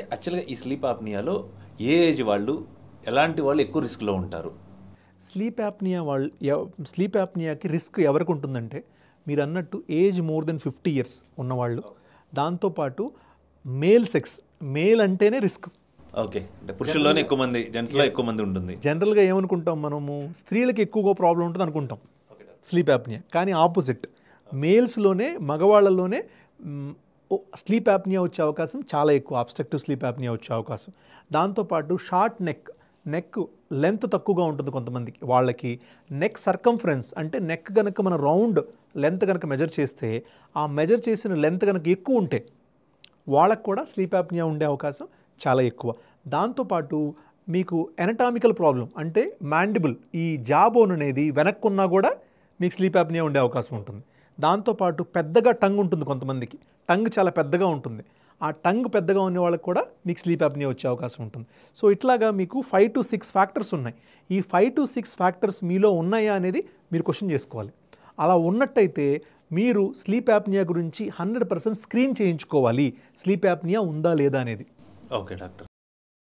యాక్చువల్‌గా ఈ స్లీప్ ఆప్నియాలో ఏ ఏజ్ వాళ్ళు, ఎలాంటి వాళ్ళు ఎక్కువ రిస్క్‌లో ఉంటారు? స్లీప్ యాప్నియాకి రిస్క్ ఎవరికి ఉంటుందంటే మీరు అన్నట్టు ఏజ్ మోర్ దెన్ 50 ఇయర్స్ ఉన్నవాళ్ళు, దాంతోపాటు మేల్ అంటేనే రిస్క్. ఓకే. అంటే పురుషుల్లోనే ఎక్కువ మంది, జెంట్స్‌లో ఎక్కువ మంది ఉంటుంది. జనరల్గా ఏమనుకుంటాం, మనము స్త్రీలకు ఎక్కువగా ప్రాబ్లం ఉంటుంది అనుకుంటాం స్లీప్ యాప్నియా. కానీ ఆపోజిట్, మేల్స్లోనే మగవాళ్ళలోనే స్లీప్ యాప్నియా వచ్చే అవకాశం చాలా ఎక్కువ, అబ్స్ట్రక్టివ్ స్లీప్ యాప్నియా వచ్చే అవకాశం. దాంతోపాటు షార్ట్ నెక్ లెంత్ తక్కువగా ఉంటుంది కొంతమందికి. వాళ్ళకి నెక్ సర్కంఫరెన్స్ అంటే నెక్ కనుక మన రౌండ్ లెంత్ కనుక మెజర్ చేస్తే, ఆ మెజర్ చేసిన లెంత్ కనుక ఎక్కువ ఉంటే వాళ్ళకు కూడా స్లీప్ యాప్నియా ఉండే అవకాశం చాలా ఎక్కువ. దాంతోపాటు మీకు ఎనటామికల్ ప్రాబ్లం అంటే మ్యాండిబుల్, ఈ జాబోన్ అనేది వెనక్కున్నా కూడా మీకు స్లీప్ యాప్నియా ఉండే అవకాశం ఉంటుంది. దాంతోపాటు పెద్దగా టంగ్ ఉంటుంది కొంతమందికి, టంగ్ చాలా పెద్దగా ఉంటుంది. ఆ టంగ్ పెద్దగా ఉన్న వాళ్ళకి కూడా మీకు స్లీప్ యాప్నియా వచ్చే అవకాశం ఉంటుంది. సో ఇట్లాగా మీకు 5 to 6 ఫ్యాక్టర్స్ ఉన్నాయి. ఈ 5 to 6 ఫ్యాక్టర్స్ మీలో ఉన్నాయా అనేది మీరు క్వశ్చన్ చేసుకోవాలి. అలా ఉన్నట్టయితే మీరు స్లీప్ యాప్నియా గురించి 100% స్క్రీన్ చేయించుకోవాలి, స్లీప్ యాప్నియా ఉందా లేదా అనేది. Okay doctor.